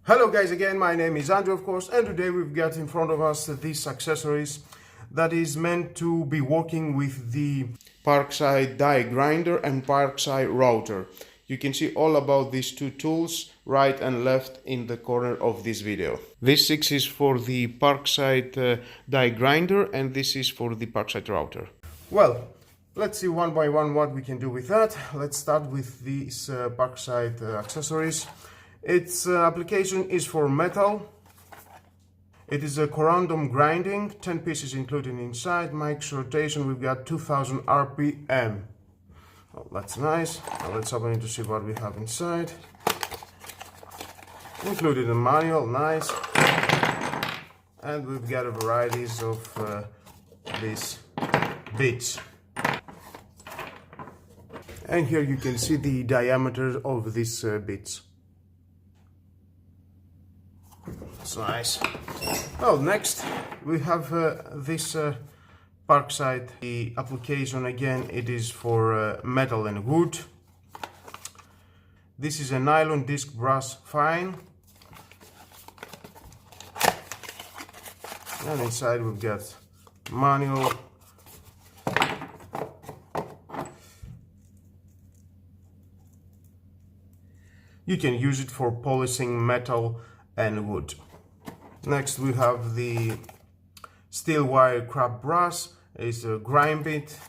Hello guys, again my name is Andrew of course, and today we've got in front of us these accessories that is meant to be working with the Parkside die grinder and Parkside router. You can see all about these two tools right and left in the corner of this video. This 6 is for the Parkside die grinder and this is for the Parkside router. Well, let's see one by one what we can do with that. Let's start with these Parkside accessories. Its application is for metal. It is a corundum grinding, 10 pieces included inside. Max rotation, we've got 2000 RPM. Oh, that's nice. Now let's open it to see what we have inside. Included a manual, nice. And we've got a varieties of these bits. And here you can see the diameter of these bits. That's nice. Well, next we have this Parkside. The application again, it is for metal and wood. This is a nylon disc brass fine. And inside we've got manual. You can use it for polishing metal and wood. Next we have the steel wire crab brass. It's a grind bit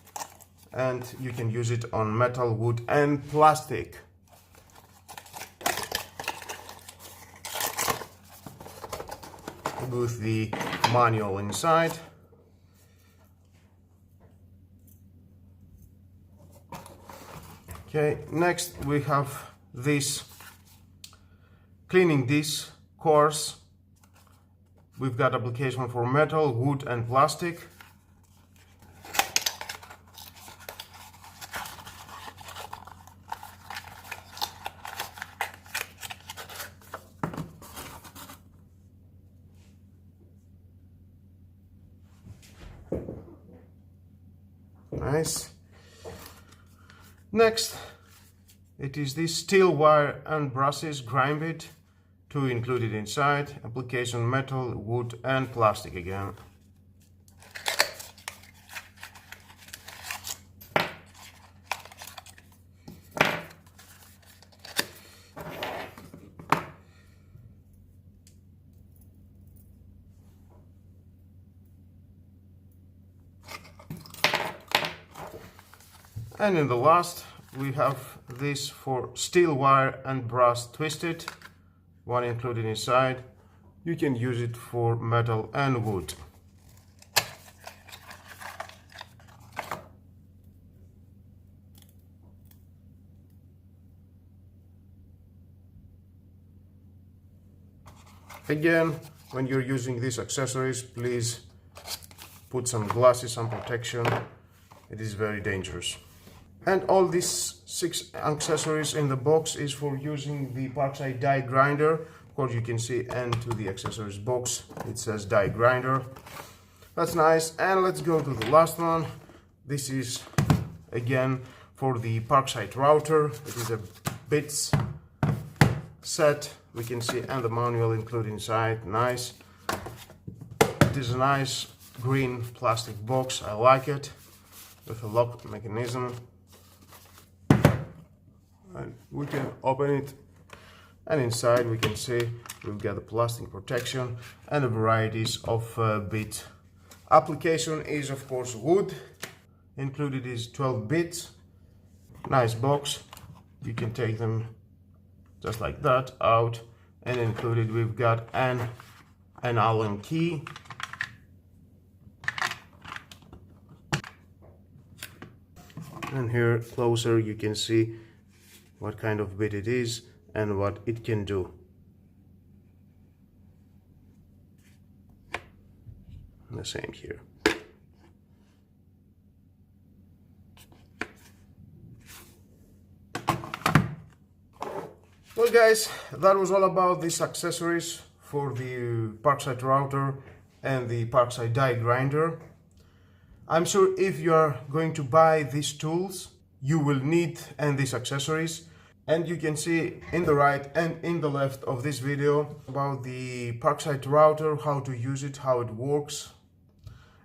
and you can use it on metal, wood and plastic. With the manual inside. Okay, next we have this cleaning this course. We've got application for metal, wood and plastic. Nice. Next, it is this steel wire and brushes grind bit. Two included inside. Application metal, wood and plastic again. And in the last we have this for steel wire and brass twisted. One included inside. You can use it for metal and wood. Again, when you're using these accessories, please put some glasses, some protection. It is very dangerous. And all these 6 accessories in the box is for using the Parkside die grinder. Of course, you can see end to the accessories box. It says die grinder. That's nice. And let's go to the last one. This is again for the Parkside router. It is a bits set. We can see and the manual included inside. Nice. It is a nice green plastic box. I like it. With a lock mechanism. And we can open it, and inside we can see we've got the plastic protection and a varieties of bit. Application is of course wood. Included is 12 bits. Nice box. You can take them just like that out, and included we've got an Allen key. And here closer you can see what kind of bit it is and what it can do. The same here. Well guys, that was all about these accessories for the Parkside router and the Parkside die grinder. I'm sure if you are going to buy these tools, you will need and these accessories. And you can see in the right and in the left of this video about the Parkside router, how to use it, how it works,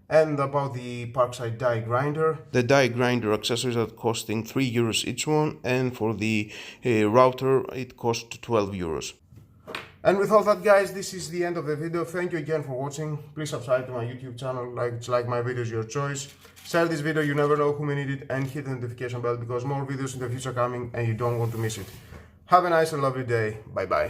and about the Parkside die grinder. The die grinder accessories are costing €3 each one, and for the router it costs €12. And with all that, guys, this is the end of the video. Thank you again for watching. Please subscribe to my YouTube channel, like my videos, your choice. Share this video, you never know who may need it, and hit the notification bell because more videos in the future are coming and you don't want to miss it. Have a nice and lovely day. Bye bye.